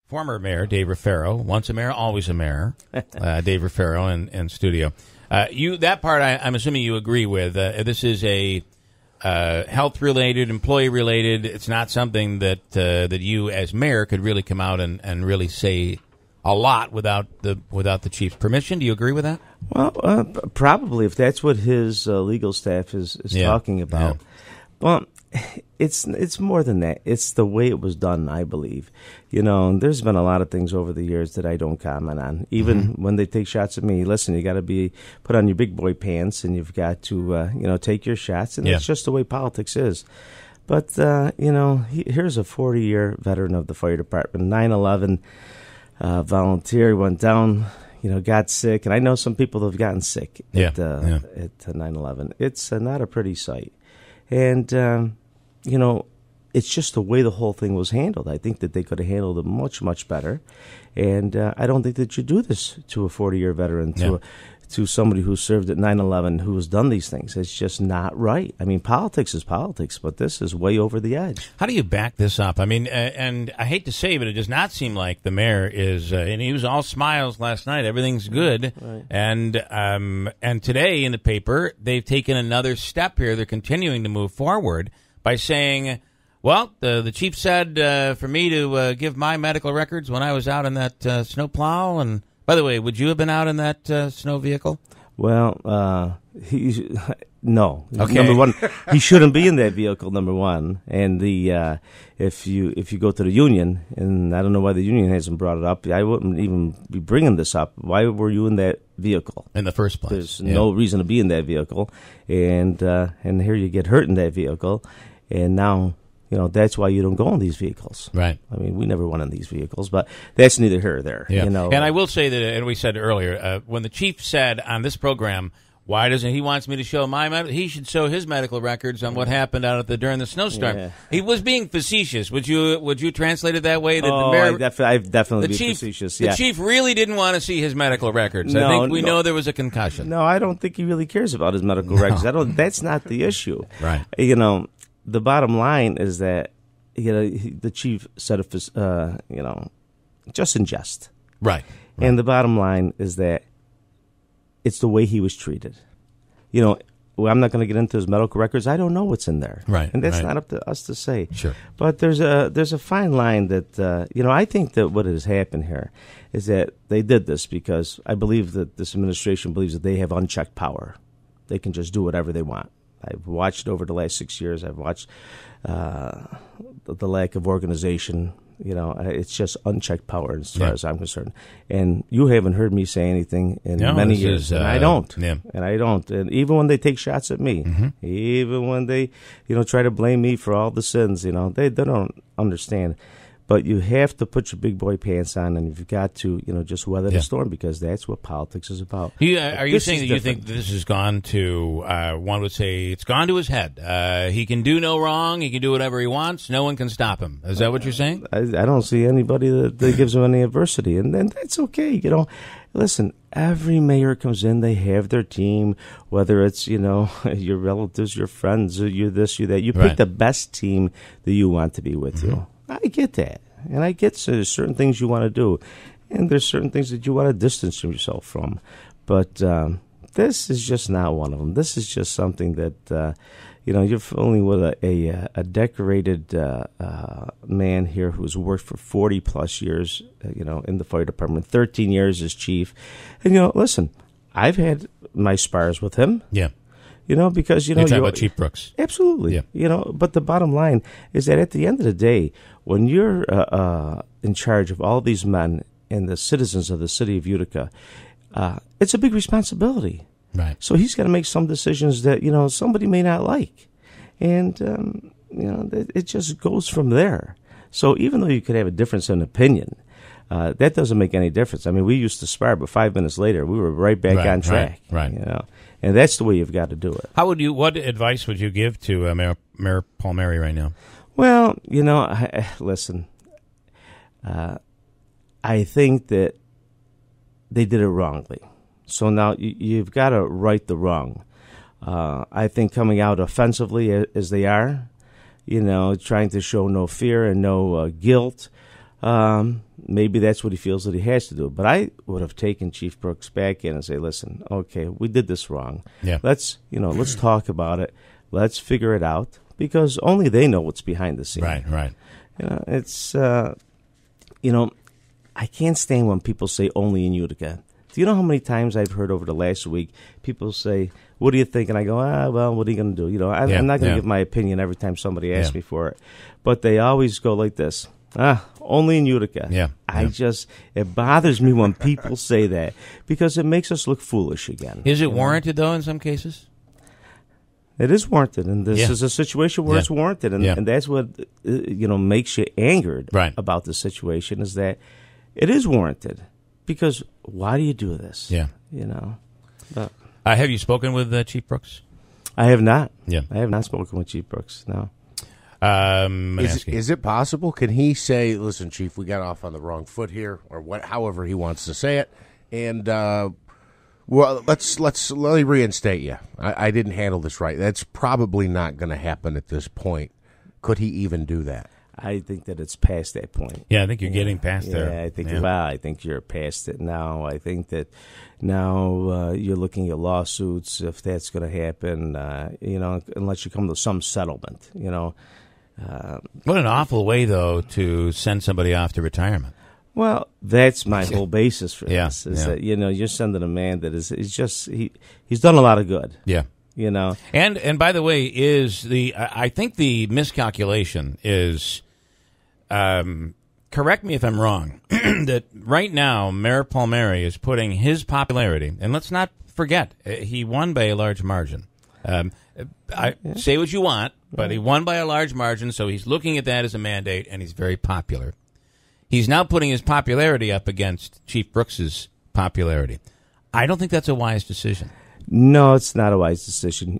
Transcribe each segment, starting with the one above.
former Mayor Dave Roefaro, once a mayor, always a mayor, Dave Roefaro in studio. That part I'm assuming you agree with. This is a health-related, employee-related. It's not something that you as mayor could really come out and really say a lot without the chief's permission. Do you agree with that? Well, probably, if that's what his legal staff is talking about. Yeah. Well, it's more than that. It's the way it was done, I believe. There's been a lot of things over the years that I don't comment on. Even when they take shots at me, listen, you got to put on your big boy pants, and you've got to take your shots, and it's just the way politics is. But here's a 40-year veteran of the fire department, 9/11 volunteer, went down, got sick, and I know some people have gotten sick at 9/11. It's not a pretty sight. And, it's just the way the whole thing was handled. I think that they could have handled it much, much better. And I don't think that you do this to a 40-year veteran, to somebody who served at 9/11, who has done these things. It's just not right. I mean, politics is politics, but this is way over the edge. How do you back this up? I mean, and I hate to say, but it does not seem like the mayor is, and he was all smiles last night. Everything's good. Right. And today in the paper, they've taken another step here. They're continuing to move forward by saying, well, the chief said for me to give my medical records when I was out in that snowplow. And by the way, would you have been out in that snow vehicle? Well, no. Okay. Number one, he shouldn't be in that vehicle. Number one, and if you go to the union, and I don't know why the union hasn't brought it up. I wouldn't even be bringing this up. Why were you in that vehicle in the first place? There's no reason to be in that vehicle, and here you get hurt in that vehicle, and now. That's why you don't go in these vehicles. Right. I mean, we never went in these vehicles, but that's neither here or there. Yeah. And I will say that, and we said earlier, when the chief said on this program, why doesn't he wants me to show he should show his medical records on what happened out during the snowstorm. Yeah. He was being facetious. Would you translate it that way? That the mayor, I've definitely been facetious. The chief really didn't want to see his medical records. I think we know there was a concussion. No, I don't think he really cares about his medical records. That's not the issue. Right. The bottom line is that the chief said it, just in jest. Right. And the bottom line is that it's the way he was treated. I'm not going to get into his medical records. I don't know what's in there. Right. And that's not up to us to say. Sure. But there's a fine line that I think that what has happened here is that they did this because I believe that this administration believes that they have unchecked power. They can just do whatever they want. I've watched over the last 6 years. I've watched the lack of organization. It's just unchecked power as far as I'm concerned. And you haven't heard me say anything in many years, and I don't. And I don't. And even when they take shots at me, even when they, try to blame me for all the sins, they don't understand. But you have to put your big boy pants on, and you've got to, just weather the storm, because that's what politics is about. Are you saying that you think this has gone to, one would say, it's gone to his head? He can do no wrong. He can do whatever he wants. No one can stop him. Is that what you're saying? I don't see anybody that gives him any adversity, and that's okay. Listen, every mayor comes in, they have their team, whether it's, your relatives, your friends, or you're this, you're that. You pick the best team that you want to be with you. I get that. And I get there's certain things you want to do. And there's certain things that you want to distance yourself from. But this is just not one of them. This is just something that, you're fooling with a decorated man here who's worked for 40-plus years, in the fire department, 13 years as chief. And, listen, I've had my spars with him. Yeah. Because, you're talking about Chief Brooks. Absolutely. Yeah. But the bottom line is that at the end of the day, when you're in charge of all these men and the citizens of the City of Utica, it's a big responsibility. Right. So he's got to make some decisions that, somebody may not like. And, it just goes from there. So even though you could have a difference in opinion, that doesn't make any difference. I mean, we used to spar, but 5 minutes later, we were right back on track. Right. And that's the way you've got to do it. What advice would you give to Mayor Palmieri right now? Well, listen, I think that they did it wrongly. So now you've got to right the wrong. I think coming out offensively as they are, trying to show no fear and no guilt, maybe that's what he feels that he has to do. But I would have taken Chief Brooks back in and say, listen, okay, we did this wrong. Yeah. Let's talk about it. Let's figure it out, because only they know what's behind the scenes. Right. It's, I can't stand when people say only in Utica. Do you know how many times I've heard over the last week people say, what do you think? And I go, well, what are you going to do? I'm not going to give my opinion every time somebody asks me for it. But they always go like this, only in Utica. Yeah. It bothers me when people say that, because it makes us look foolish again. Is it warranted, though, in some cases? It is warranted, and this is a situation where it's warranted, and that's what makes you angered about the situation, is that it is warranted. Because why do you do this? Yeah. But, have you spoken with Chief Brooks? I have not. Yeah. I have not spoken with Chief Brooks, no. Is it possible? Can he say, listen, Chief, we got off on the wrong foot here, or however he wants to say it, and let me reinstate you. I didn't handle this right. That's probably not going to happen at this point. Could he even do that? I think that it's past that point. Yeah, I think you're getting past there. Yeah, I think you're past it now. I think that now you're looking at lawsuits, if that's going to happen, unless you come to some settlement, What an awful way, though, to send somebody off to retirement. Well, that's my whole basis for this, is that, you're sending a man that he's done a lot of good. Yeah. And by the way, I think the miscalculation is, correct me if I'm wrong, that right now Mayor Palmieri is putting his popularity, and let's not forget, he won by a large margin. Say what you want, but he won by a large margin, so he's looking at that as a mandate, and he's very popular. He's now putting his popularity up against Chief Brooks's popularity. I don't think that's a wise decision. No, it's not a wise decision.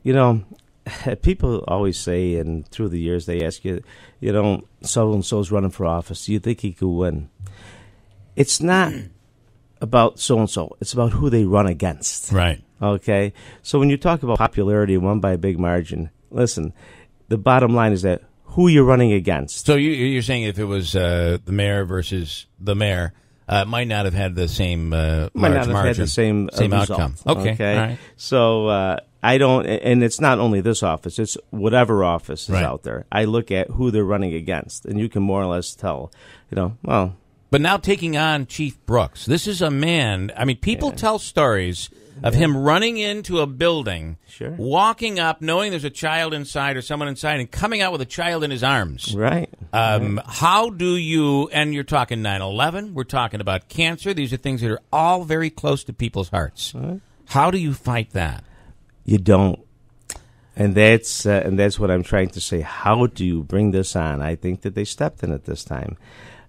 People always say, and through the years they ask you, so-and-so's running for office. Do you think he could win? It's not about so-and-so. It's about who they run against. Right. Okay? So when you talk about popularity won by a big margin, listen, the bottom line is that who you're running against. So you're saying if it was the mayor versus the mayor, might not have had the same large margin. Had the same outcome. Okay. All right. So I don't, and it's not only this office, it's whatever office is out there. I look at who they're running against, and you can more or less tell, But now taking on Chief Brooks, this is a man, people tell stories of him running into a building, walking up, knowing there's a child inside or someone inside, and coming out with a child in his arms. Right. How do you, and you're talking 9/11, we're talking about cancer, these are things that are all very close to people's hearts. Right. How do you fight that? You don't. And that's what I'm trying to say. How do you bring this on? I think that they stepped in it this time.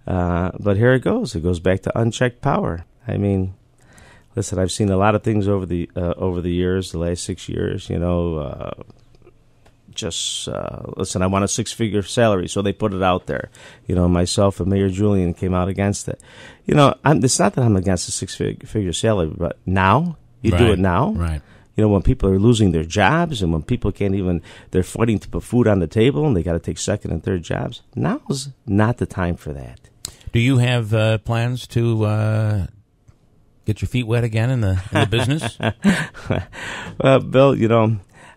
But here it goes. It goes back to unchecked power. Listen, I've seen a lot of things over the years, the last 6 years. Listen, I want a 6-figure salary, so they put it out there. Myself and Mayor Julian came out against it. It's not that I'm against a 6-figure salary, but now you do it now. Right. When people are losing their jobs and when people they're fighting to put food on the table and they got to take second and third jobs. Now's not the time for that. Do you have plans to get your feet wet again in the business? Well, Bill,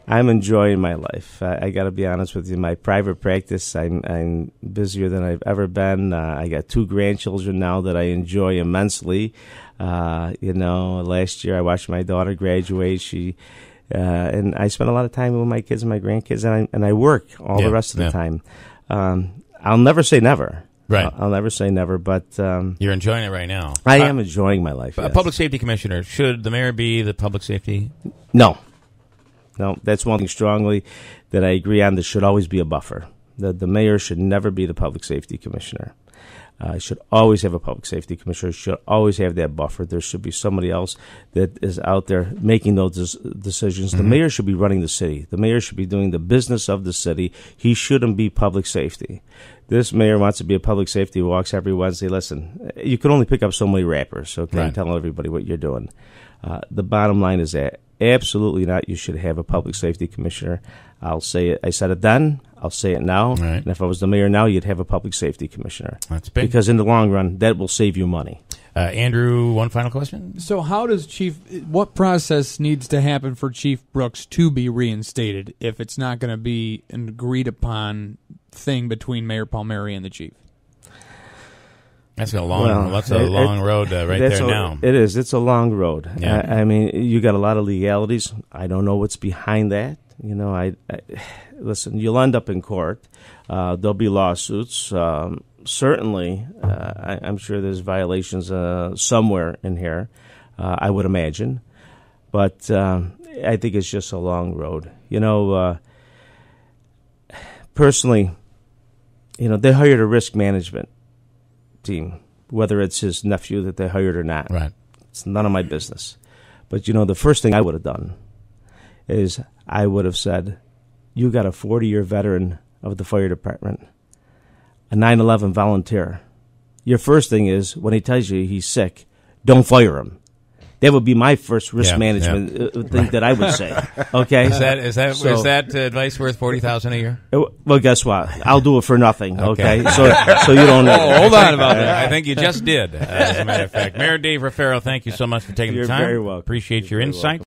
I'm enjoying my life. I got to be honest with you. My private practice, I'm busier than I've ever been. I got 2 grandchildren now that I enjoy immensely. Last year I watched my daughter graduate. And I spent a lot of time with my kids and my grandkids, and I work all the rest of the time. I'll never say never. Right. I'll never say never, but you're enjoying it right now. I am enjoying my life. Yes. Public safety commissioner, should the mayor be the public safety? No, that's one thing strongly that I agree on. There should always be a buffer. The mayor should never be the public safety commissioner. Should always have a public safety commissioner. Should always have that buffer. There should be somebody else that is out there making those decisions. Mm-hmm. The mayor should be running the city. The mayor should be doing the business of the city. He shouldn't be public safety. This mayor wants to be a public safety, walks every Wednesday. Listen, you can only pick up so many rappers, okay, and tell everybody what you're doing. The bottom line is that absolutely not. You should have a public safety commissioner. I'll say it. I said it then. I'll say it now. Right. And if I was the mayor now, you'd have a public safety commissioner. That's big. Because in the long run, that will save you money. Andrew, one final question. So how does what process needs to happen for Chief Brooks to be reinstated if it's not going to be an agreed upon thing between Mayor Palmieri and the chief? That's a long road right there now. It is. It's a long road. Yeah. I mean, you got a lot of legalities. I don't know what's behind that. You know, I listen, you'll end up in court. There'll be lawsuits. Certainly, I'm sure there's violations somewhere in here, I would imagine. But I think it's just a long road. You know, personally, you know, they hired a risk management team, whether it's his nephew that they hired or not. Right. It's none of my business. But, you know, the first thing I would have done is I would have said, you got a 40-year veteran of the fire department, a 9/11 volunteer. Your first thing is, when he tells you he's sick, don't fire him. That would be my first risk management thing that I would say. Okay, is that advice worth $40,000 a year? Well, guess what? I'll do it for nothing. Okay, so you don't. Hold on about that. I think you just did. As a matter of fact, Mayor Dave Roefaro, thank you so much for taking the time. You're very welcome. Appreciate your insight.